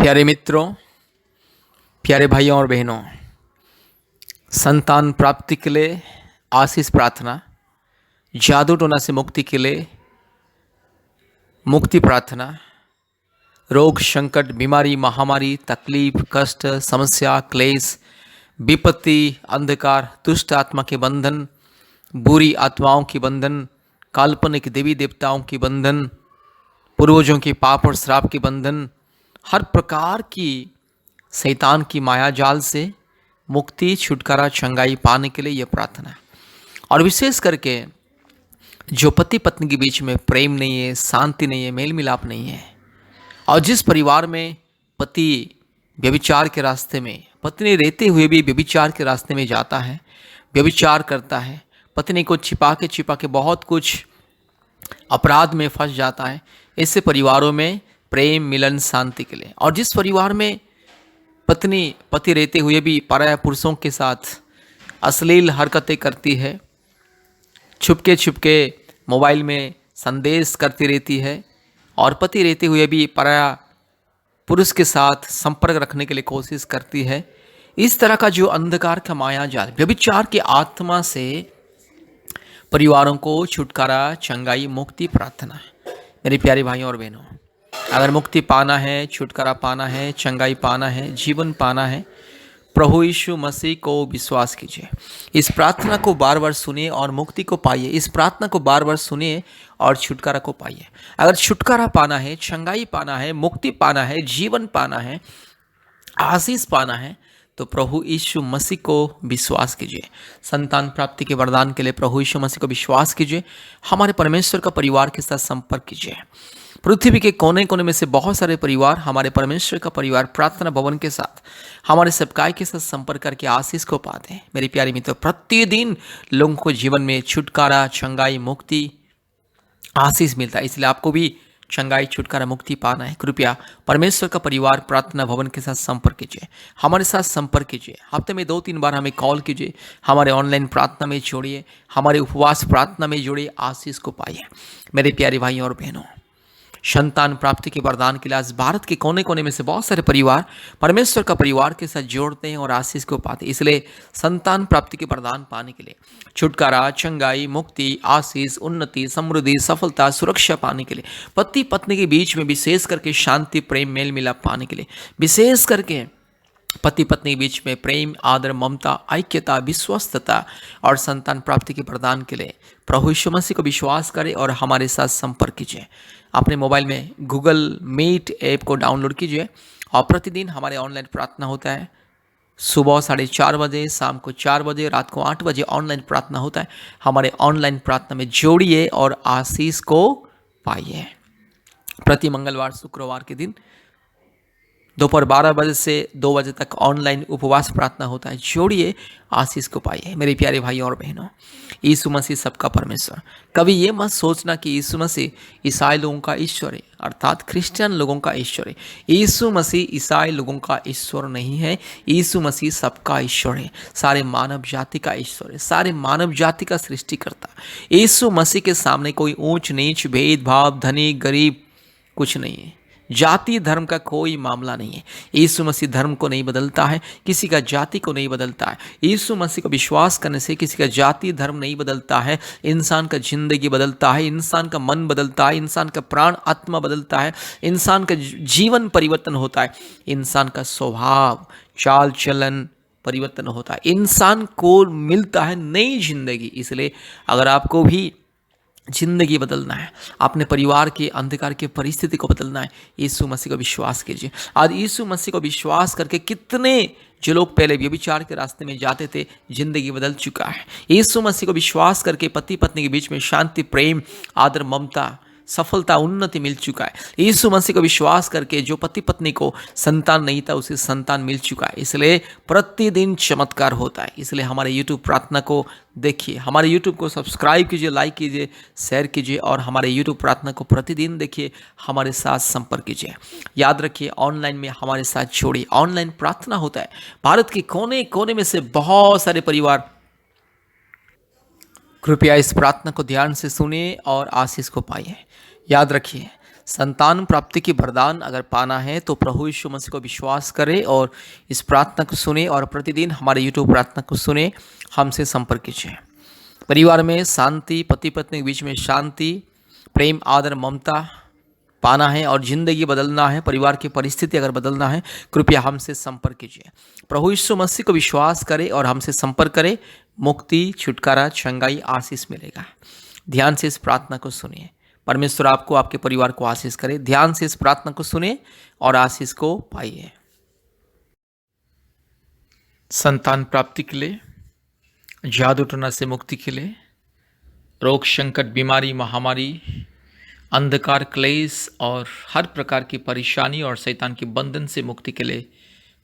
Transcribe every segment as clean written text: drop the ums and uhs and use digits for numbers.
प्यारे मित्रों, प्यारे भाइयों और बहनों, संतान प्राप्ति के लिए आशीष प्रार्थना, जादू टोना से मुक्ति के लिए मुक्ति प्रार्थना, रोग संकट, बीमारी, महामारी, तकलीफ, कष्ट, समस्या, क्लेश, विपत्ति, अंधकार, दुष्ट आत्मा के बंधन, बुरी आत्माओं के बंधन, काल्पनिक देवी देवताओं के बंधन, पूर्वजों के पाप और श्राप के बंधन, हर प्रकार की शैतान की माया जाल से मुक्ति, छुटकारा, चंगाई पाने के लिए यह प्रार्थना है। और विशेष करके जो पति पत्नी के बीच में प्रेम नहीं है, शांति नहीं है, मेल मिलाप नहीं है, और जिस परिवार में पति व्यभिचार के रास्ते में, पत्नी रहते हुए भी व्यभिचार के रास्ते में जाता है, व्यभिचार करता है, पत्नी को छिपा के बहुत कुछ अपराध में फंस जाता है, ऐसे परिवारों में प्रेम, मिलन, शांति के लिए। और जिस परिवार में पत्नी पति रहते हुए भी पराया पुरुषों के साथ अश्लील हरकतें करती है, छुपके मोबाइल में संदेश करती रहती है, और पति रहते हुए भी पराया पुरुष के साथ संपर्क रखने के लिए कोशिश करती है, इस तरह का जो अंधकार का माया जाल, व्यभिचार की आत्मा से परिवारों को छुटकारा, चंगाई, मुक्ति प्रार्थना है। मेरे प्यारे भाइयों और बहनों, अगर मुक्ति पाना है, छुटकारा पाना है, चंगाई पाना है, जीवन पाना है, प्रभु यीशु मसीह को विश्वास कीजिए। इस प्रार्थना को बार बार सुनिए और मुक्ति को पाइए। इस प्रार्थना को बार बार सुनिए और छुटकारा को पाइए। अगर छुटकारा पाना है, चंगाई पाना है, मुक्ति पाना है, जीवन पाना है, आशीष पाना है, तो प्रभु यीशु मसीह को विश्वास कीजिए। संतान प्राप्ति के वरदान के लिए प्रभु यीशु मसीह को विश्वास कीजिए। हमारे परमेश्वर का परिवार के साथ संपर्क कीजिए। पृथ्वी के कोने कोने में से बहुत सारे परिवार हमारे परमेश्वर का परिवार प्रार्थना भवन के साथ, हमारे सेवकाई के साथ संपर्क करके आशीष को पाते हैं। मेरे प्यारे मित्रों, प्रतिदिन लोगों को जीवन में छुटकारा, चंगाई, मुक्ति, आशीष मिलता है। इसलिए आपको भी चंगाई, छुटकारा, मुक्ति पाना है, कृपया परमेश्वर का परिवार प्रार्थना भवन के साथ संपर्क कीजिए। हमारे साथ संपर्क कीजिए। हफ्ते में 2-3 बार हमें कॉल कीजिए। हमारे ऑनलाइन प्रार्थना में जोड़िए, हमारे उपवास प्रार्थना में जोड़िए, आशीष को पाइए। मेरे प्यारे भाइयों और बहनों, संतान प्राप्ति के वरदान के लिए आज भारत के कोने कोने में से बहुत सारे परिवार परमेश्वर का परिवार के साथ जोड़ते हैं और आशीष को पाते हैं। इसलिए संतान प्राप्ति के वरदान पाने के लिए, छुटकारा, चंगाई, मुक्ति, आशीष, उन्नति, समृद्धि, सफलता, सुरक्षा पाने के लिए, पति पत्नी के बीच में विशेष करके शांति, प्रेम, मेल मिलाप पाने के लिए, विशेष करके पति पत्नी के बीच में प्रेम, आदर, ममता, ऐक्यता, विश्वस्तता और संतान प्राप्ति के वरदान के लिए प्रभु यीशु मसीह को विश्वास करें और हमारे साथ संपर्क कीजिए। अपने मोबाइल में गूगल मीट ऐप को डाउनलोड कीजिए और प्रतिदिन हमारे ऑनलाइन प्रार्थना होता है। सुबह 4:30 बजे, शाम को 4 बजे, रात को 8 बजे ऑनलाइन प्रार्थना होता है। हमारे ऑनलाइन प्रार्थना में जोड़िए और आशीष को पाइए। प्रति मंगलवार, शुक्रवार के दिन दोपहर 12 बजे से 2 बजे तक ऑनलाइन उपवास प्रार्थना होता है। जोड़िए, आशीष को पाइए। मेरे प्यारे भाइयों और बहनों, यीशु मसीह सबका परमेश्वर। कभी ये मत सोचना कि यीशु मसीह ईसाई लोगों का ईश्वर है, अर्थात क्रिश्चियन लोगों का ईश्वर है। यीशु मसीह ईसाई लोगों का ईश्वर नहीं है। यीशु मसीह सबका ईश्वर है, सारे मानव जाति का ईश्वर है, सारे मानव जाति का सृष्टिकर्ता। यीशु मसीह के सामने कोई ऊंच नीच, भेदभाव, धनी गरीब कुछ नहीं है। जाति धर्म का कोई मामला नहीं है। यीशु मसीह धर्म को नहीं बदलता है, किसी का जाति को नहीं बदलता है। यीशु मसीह को विश्वास करने से किसी का जाति धर्म नहीं बदलता है। इंसान का जिंदगी बदलता है, इंसान का मन बदलता है, इंसान का प्राण आत्मा बदलता है, इंसान का जीवन परिवर्तन होता है, इंसान का स्वभाव, चाल चलन परिवर्तन होता है, इंसान को मिलता है नई जिंदगी। इसलिए अगर आपको भी जिंदगी बदलना है, अपने परिवार के अंधकार की परिस्थिति को बदलना है, यीशु मसीह को विश्वास कीजिए। आज यीशु मसीह को विश्वास करके कितने जो लोग पहले व्यभिचार के रास्ते में जाते थे, जिंदगी बदल चुका है। यीशु मसीह को विश्वास करके पति पत्नी के बीच में शांति, प्रेम, आदर, ममता, सफलता, उन्नति मिल चुका है। यीशु मसीह को विश्वास करके जो पति पत्नी को संतान नहीं था, उसे संतान मिल चुका है। इसलिए प्रतिदिन चमत्कार होता है। इसलिए हमारे यूट्यूब प्रार्थना को देखिए, हमारे यूट्यूब को सब्सक्राइब कीजिए, लाइक कीजिए, शेयर कीजिए और हमारे यूट्यूब प्रार्थना को प्रतिदिन देखिए, हमारे साथ संपर्क कीजिए। याद रखिए, ऑनलाइन में हमारे साथ जोड़िए। ऑनलाइन प्रार्थना होता है। भारत के कोने कोने में से बहुत सारे परिवार कृपया इस प्रार्थना को ध्यान से सुनिए और आशीष को पाइए। याद रखिए, संतान प्राप्ति की वरदान अगर पाना है तो प्रभु यीशु मसीह को विश्वास करें और इस प्रार्थना को सुने और प्रतिदिन हमारे यूट्यूब प्रार्थना को सुने, हमसे संपर्क कीजिए। परिवार में शांति, पति पत्नी के बीच में शांति, प्रेम, आदर, ममता पाना है और ज़िंदगी बदलना है, परिवार की परिस्थिति अगर बदलना है, कृपया हमसे संपर्क कीजिए। प्रभु यीशु मसीह को विश्वास करें और हमसे संपर्क करें। मुक्ति, छुटकारा, चंगाई, आशीष मिलेगा। ध्यान से इस प्रार्थना को सुनिए। परमेश्वर आपको, आपके परिवार को आशीष करे। ध्यान से इस प्रार्थना को सुने और आशीष को पाइए। संतान प्राप्ति के लिए, जादू टोना से मुक्ति के लिए, रोग, संकट, बीमारी, महामारी, अंधकार, क्लेश और हर प्रकार की परेशानी और शैतान के बंधन से मुक्ति के लिए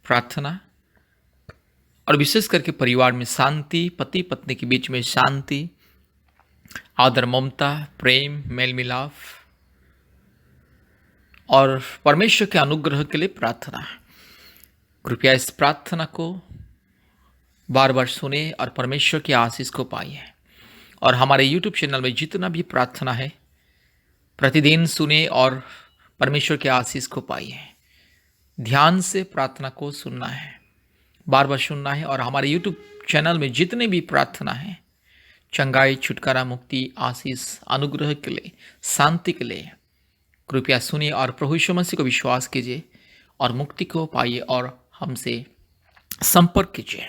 प्रार्थना, और विशेष करके परिवार में शांति, पति पत्नी के बीच में शांति, आदर, ममता, प्रेम, मेल मिलाप और परमेश्वर के अनुग्रह के लिए प्रार्थना। कृपया इस प्रार्थना को बार बार सुने और परमेश्वर की आशीष को पाइए। और हमारे YouTube चैनल में जितना भी प्रार्थना है प्रतिदिन सुने और परमेश्वर के आशीष को पाइए। ध्यान से प्रार्थना को सुनना है, बार बार सुनना है। और हमारे YouTube चैनल में जितने भी प्रार्थना है, चंगाई, छुटकारा, मुक्ति, आशीष, अनुग्रह के लिए, शांति के लिए, कृपया सुनिए और प्रभु यीशु मसीह को विश्वास कीजिए और मुक्ति को पाइए और हमसे संपर्क कीजिए।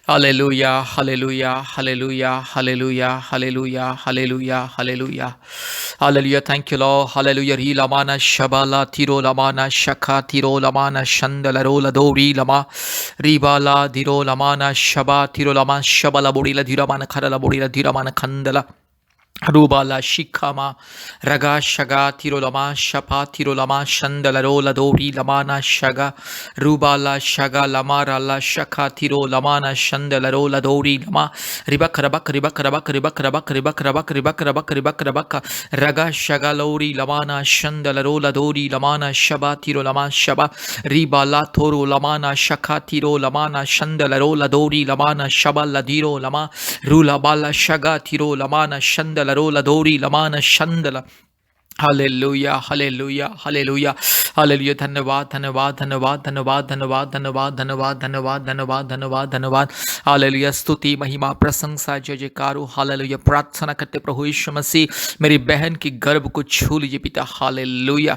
Hallelujah, hallelujah, hallelujah, hallelujah, hallelujah, hallelujah, hallelujah, hallelujah. Thank you Lord. Hallelujah. री लमाना शबाला तिरो लमाना शखा तिरो लमाना शंदल रोला दोरी लमा रीबाला धीरो लमाना शबा तिरो लमा शबला बोड़ीला धीरमाना खरला बोड़ीला धीरमाना खंदला रूबाला शिखामा रगा शगा तिरोलमा शपा तिरोलमा शंदल रोला दोरी लमाना शगा रूबाला शगा लमा राला शखा तिरो लमाना शंदल रोला दोरी लमा रिबक रबक रिबक रबक रिबक रबक रिबक रबक रिबक रबक रिबक रबक रगा शगा लोरी लमाना शंदल रोला दोरी लमाना शबा तिरो लमा शबा रिबाला थोरो लमाना शखा तिरो लमाना शंदल रोला दोरी लमाना शबा लदीरो लमा रूला बाला शगा तिरो लमाना शंदल रोला दोरी लमाना शंदला। Hallelujah, hallelujah, hallelujah, hallelujah. धन्यवाद, धन्यवाद, धन्यवाद, धन्यवाद, धन्यवाद, धन्यवाद, धन्यवाद, धन्यवाद, धन्यवाद, धन्यवाद, धन्यवाद। हालेलुया। स्तुति, महिमा, प्रशंसा, जय जयकार हो। हालेलुया। प्रार्थना करते प्रभु यीशु मसीह मेरी बहन की गर्भ को छू लीजिए पिता। हालेलुया।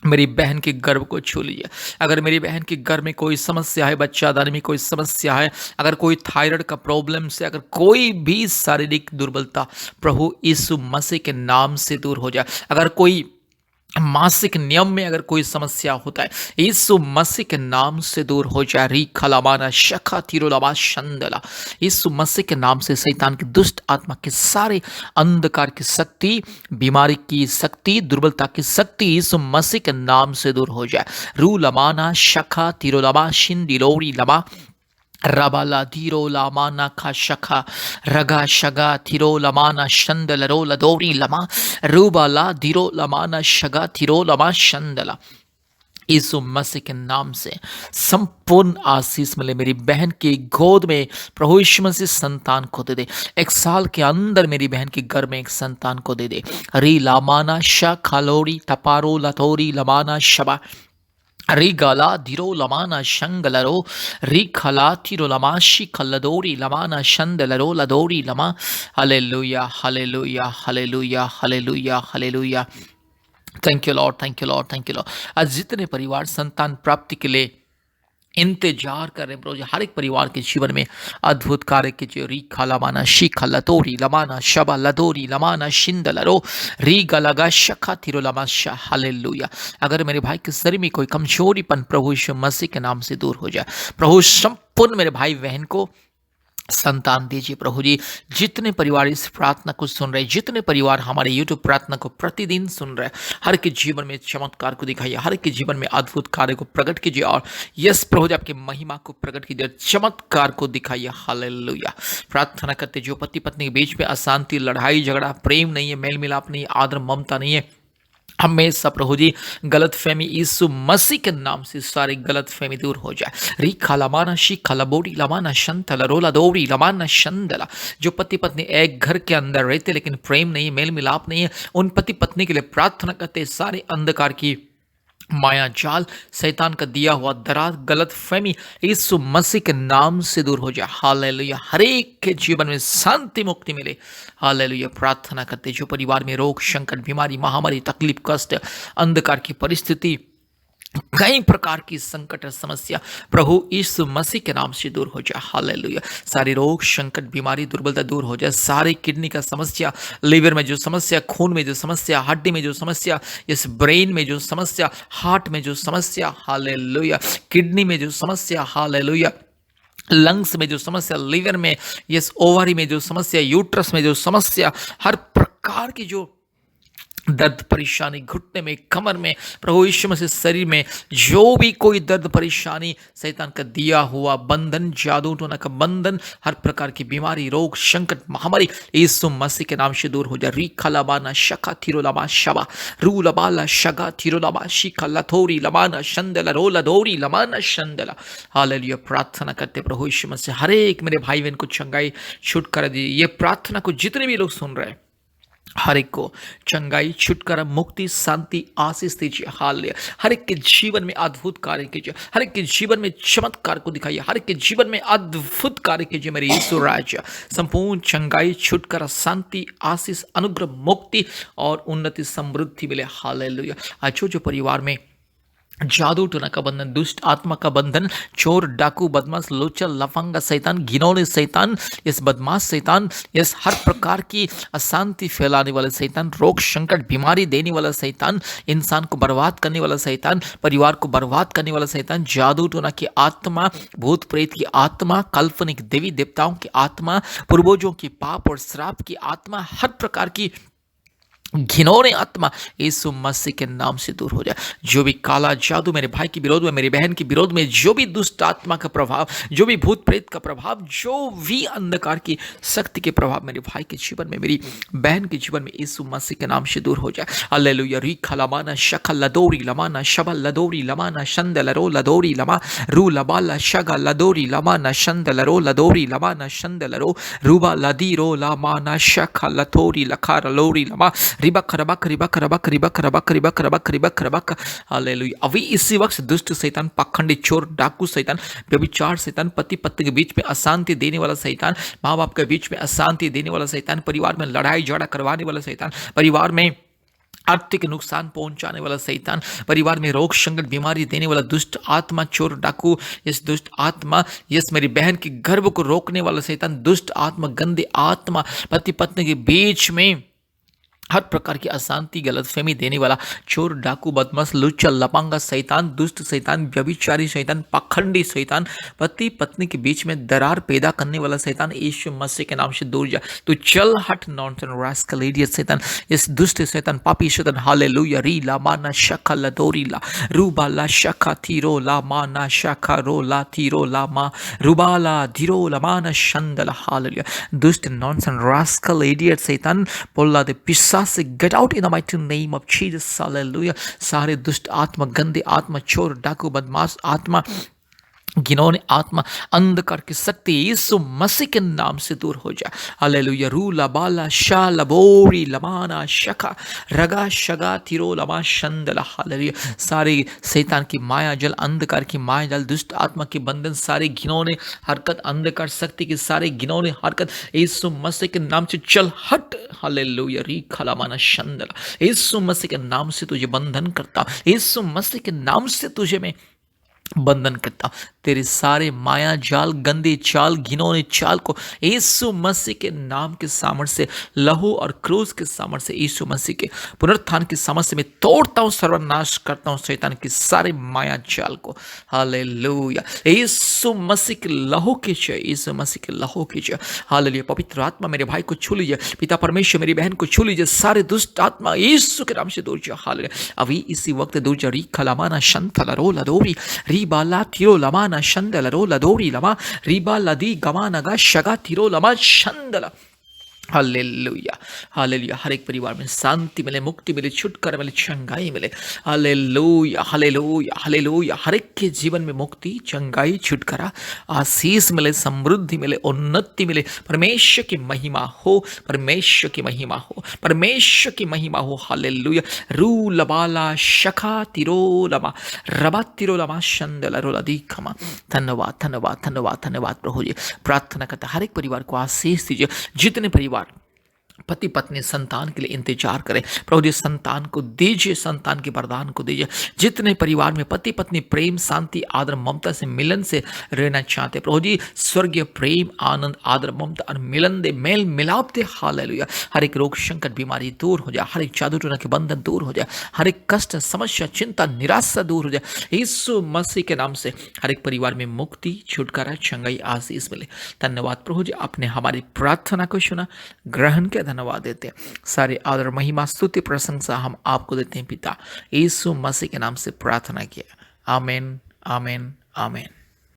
मेरी बहन के गर्भ को छू लीजिए। अगर मेरी बहन के गर्भ में कोई समस्या है, बच्चादानी में कोई समस्या है, अगर कोई थायराइड का प्रॉब्लम से, अगर कोई भी शारीरिक दुर्बलता, प्रभु यीशु मसीह के नाम से दूर हो जाए। अगर कोई मासिक नियम में अगर कोई समस्या होता है, यीशु मसीह के नाम से दूर हो जाए। री खलामाना शखा तिरोलामा शंदला। यीशु मसीह के नाम से शैतान की दुष्ट आत्मा के सारे अंधकार की शक्ति, बीमारी की शक्ति, दुर्बलता की शक्ति यीशु मसीह के नाम से दूर हो जाए। रू लमाना शखा तिरोलामा शिंदिलोरी लमा रबाला धीरो लामाना खा शखा रगा शगा थिरो लमाना शंदल रोला दोरी लमा रूबाला धीरो लमाना शगा थिरो लमा शंदला। यीशु मसीह के नाम से संपूर्ण आशीष मिले। मेरी बहन की गोद में प्रभु यीशु मसीह संतान को दे दे। 1 साल के अंदर मेरी बहन के घर में एक संतान को दे दे। री लामाना शा खालोरी टपारो लथोरी लमाना शबा री गाला धीरो लमाना शंगलरो री खला थिरो लमा she खल्लदोरी लमाना शंदलरो लदोरी Lama. Hallelujah, hallelujah, hallelujah, hallelujah, hallelujah. Thank you Lord, thank you Lord, thank you Lord. आज जितने परिवार संतान प्राप्ति के लिए इंतजार कर रहे हैं प्रभु जी, हर एक परिवार के जीवन में अद्भुत कार्य कीजिए। री खालामाना शी खल्लतोरी लमाना शबा लदोरी लमाना शिंदलरो री गलगा शखा थिरो लमा शा। हालेलुया। अगर मेरे भाई के शरीर में कोई कमजोरीपन प्रभु यीशु मसीह के नाम से दूर हो जाए। प्रभु संपूर्ण मेरे भाई बहन को संतान दीजिए प्रभु जी। जितने परिवार इस प्रार्थना को सुन रहे, जितने परिवार हमारे यूट्यूब प्रार्थना को प्रतिदिन सुन रहे, हर के जीवन में चमत्कार को दिखाइए, हर के जीवन में अद्भुत कार्य को प्रकट कीजिए और यस प्रभु जी आपकी महिमा को प्रकट कीजिए, चमत्कार को दिखाइए। हालेलुया। प्रार्थना करते जो पति पत्नी के बीच में अशांति, लड़ाई झगड़ा, प्रेम नहीं है, मेल मिलाप नहीं है, आदर ममता नहीं है, हमेशा प्रभु जी गलत फहमी यीशु मसीह के नाम से सारी गलत फहमी दूर हो जाए। री खालामाना शी खालाबोरी लमाना शंतला रोला दोरी लमाना शंदला। जो पति पत्नी एक घर के अंदर रहते लेकिन प्रेम नहीं, मेल मिलाप नहीं है, उन पति पत्नी के लिए प्रार्थना करते सारे अंधकार की माया जाल, शैतान का दिया हुआ दरार, गलत फहमी यीशु मसीह के नाम से दूर हो जाए। हालेलुया। हर एक के जीवन में शांति मुक्ति मिले। हालेलुया। प्रार्थना करते जो परिवार में रोग संकट बीमारी महामारी तकलीफ कष्ट अंधकार की परिस्थिति कई प्रकार की संकट और समस्या प्रभु यीशु मसीह के नाम से दूर हो जाए। हालेलुया। सारी रोग संकट बीमारी दुर्बलता दूर हो जाए। सारी किडनी का समस्या, लीवर में जो समस्या, खून में जो समस्या, हड्डी में जो समस्या, इस ब्रेन में जो समस्या, हार्ट में जो समस्या, हालेलुया, किडनी में जो समस्या, हालेलुया, लंग्स में जो समस्या, लीवर में, यस ओवरी में जो समस्या, यूट्रस में जो समस्या, हर प्रकार की जो दर्द परेशानी घुटने में कमर में प्रभु यीशु मसीह शरीर में जो भी कोई दर्द परेशानी शैतान का दिया हुआ बंधन जादू टोना का बंधन हर प्रकार की बीमारी रोग संकट महामारी यीशु मसीह के नाम से दूर हो जाए। रीखा लबाना शका थिरोलाबा शबा रू लबाला शगा थिरोलाबा शिखा लथोरी लबाना शंदला रोला दोरी लबाना शंदला। हालेलुया। प्रार्थना करते प्रभु यीशु मसीह हर एक मेरे भाई बहन को चंगाई छुटकारा दीजिए। ये प्रार्थना को जितने भी लोग सुन रहे हैं हर एक को चंगाई छुटकारा मुक्ति शांति आशीष दीजिए। हालेलुया। हर एक के जीवन में अद्भुत कार्य कीजिए। हर एक के जीवन में चमत्कार को दिखाइए। हर एक के जीवन में अद्भुत कार्य कीजिए मेरे यीशु राजा। संपूर्ण चंगाई छुटकारा शांति आशीष अनुग्रह मुक्ति और उन्नति समृद्धि मिले। हालेलुया। आज जो परिवार में जादू टोना का बंधन दुष्ट आत्मा का बंधन चोर डाकू बदमाश लोचा लफंगा शैतान घिनौने शैतान इस बदमाश शैतान इस हर प्रकार की अशांति फैलाने वाला शैतान रोग संकट बीमारी देने वाला शैतान इंसान को बर्बाद करने वाला शैतान परिवार को बर्बाद करने वाला शैतान जादू टोना की आत्मा भूत प्रेत की आत्मा काल्पनिक देवी देवताओं की आत्मा पूर्वजों की पाप और श्राप की आत्मा हर प्रकार की घिनौने आत्मा यीशु मसीह के नाम से दूर हो जाए। जो भी काला जादू मेरे भाई के विरोध में मेरी बहन के विरोध में जो भी दुष्ट आत्मा का प्रभाव जो भी भूत प्रेत का प्रभाव जो भी अंधकार की शक्ति के प्रभाव मेरे भाई के जीवन में मेरी बहन के जीवन में यीशु मसीह के नाम से दूर हो जाए। हालेलुया। रीखा लमाना शखा लदोरी लमाना शबा लदोरी लमाना शंदल रो लदोरी लमा रू लबाला शगा लदोरी लमाना शंदल रो लदोरी लमाना शंदल रो रूबा लदी रो लमाना शखा लथोरी लखा लोरी लमा रिबक रबक रिबक रबक रिबक रबक रिबक रबक रिबक रबक। हालेलुया। अभी इसी वक्त दुष्ट शैतान पाखंडी चोर डाकू शैतान व्यभिचार शैतान पति पत्नी के बीच में अशांति देने वाला शैतान माँ बाप के बीच में अशांति देने वाला शैतान परिवार में लड़ाई झगड़ा करवाने वाला शैतान परिवार में आर्थिक नुकसान पहुंचाने वाला शैतान परिवार में रोग संकट बीमारी देने वाला दुष्ट आत्मा चोर डाकू इस दुष्ट आत्मा यस मेरी बहन के गर्भ को रोकने वाला शैतान दुष्ट आत्मा गंदे आत्मा पति पत्नी के बीच में हर प्रकार की अशांति गलतफहमी देने वाला चोर डाकू बदमाश लुच्चा लपांगा शैतान दुष्ट शैतान व्यभिचारी शैतान पाखंडी शैतान पति पत्नी के बीच में दरार पैदा करने वाला शैतान यीशु मसीह के नाम से दूर जा। तू चल हट नॉनसेंस रास्कल इडियट शैतान इस दुष्ट शैतान पापी शैतान। हालेलुया। री ला माना शखा लदोरी ला रूबा ला शखा थीरो ला माना शखा रो ला थीरो ला मा रूबाला धीरो ला माना शंदला। हालेलुया। दुष्ट नॉनसेंस रास्कल इडियट शैतान पोल्ला दे पिस्सा से get out in the mighty name of Jesus. Hallelujah. सारे दुष्ट आत्मा गंदे आत्मा चोर डाकू बदमाश आत्मा घिनौने आत्मा अंधकार की शक्ति यीशु मसीह के नाम से दूर हो जाए। हालेलुया। रू लबाला शा लबोरी लमाना शखा रगा शगा तिरो लमा शंदला। हालेलुया। सारे शैतान की माया जल अंधकार की माया जल दुष्ट आत्मा के बंधन सारे घिनौने हरकत अंधकार शक्ति की सारे घिनौने हरकत यीशु मसीह के नाम से चल हट। हालेलुया। री खलामाना शंदला। यीशु मसीह के नाम से तुझे बंधन करता यीशु मसीह के नाम से तुझे मैं बंधन करता तेरे सारे माया जाल गंदे चाल घिनौने चाल को यीशु मसीह के नाम के सामर्थ्य से लहू और क्रूस के सामर्थ्य से यीशु मसीह के पुनरुत्थान के सामर्थ्य से मैं तोड़ता हूँ सर्वनाश करता हूँ शैतान के सारे माया जाल को। हालेलुया। यीशु मसीह के लहू की जय यीशु मसीह के लहू की जय। हालेलुया। पवित्र आत्मा मेरे भाई को छू लीजिए पिता परमेश्वर मेरी बहन को छू लीजिए सारे दुष्ट आत्मा यीशु के नाम से दूर जाओ। हालेलुया। अभी इसी वक्त दूर जाओ। री खलामाना शंतला रो लदोरी रीबा ला तिरो लमाना शंदला रो लदोरी लमा रीबा लदी गमानगा शगा तिरो लमा शंदला। Hallelujah, hallelujah. हर एक परिवार में शांति मिले, मुक्ति मिले, छुटकारा मिले, चंगाई मिले। Hallelujah, hallelujah, hallelujah. हर एक के जीवन में मुक्ति, चंगाई, छुटकारा, आशीष मिले, समृद्धि मिले, उन्नति मिले। परमेश्वर की महिमा हो, परमेश्वर की महिमा हो, परमेश्वर की महिमा हो। हालेलुया। रू लबाला शखा तिरोलमा रबा तिरोलमा शंदला रोला दीखमा। धन्यवाद, धन्यवाद, धन्यवाद, धन्यवाद प्रभु जी। प्रार्थना करता हर एक परिवार को आशीष दीजिए। जितने परिवार पति पत्नी संतान के लिए इंतजार करें, प्रभु जी संतान को दीजिए, संतान के वरदान को दीजिए। जितने परिवार में पति पत्नी प्रेम, शांति, आदर, ममता से, मिलन से रहना चाहते, प्रभु जी स्वर्गीय प्रेम, आनंद, आदर, ममता और मिलन दे, मेल मिलाप दे। हालेलुया। हर एक रोग, संकट, बीमारी दूर हो जाए, हर एक जादू टोना के बंधन दूर हो जाए, हर एक कष्ट, समस्या, चिंता, निराशा दूर हो जाए। यीशु मसीह के नाम से हर एक परिवार में मुक्ति, छुटकारा, चंगाई, आशीष मिले। धन्यवाद प्रभु जी, आपने हमारी प्रार्थना को सुना, ग्रहण के धन्यवाद देते हैं। सारे आदर, महिमा, स्तुति, प्रशंसा हम आपको देते हैं पिता। यीशु मसीह के नाम से प्रार्थना किया। आमीन, आमीन, आमीन।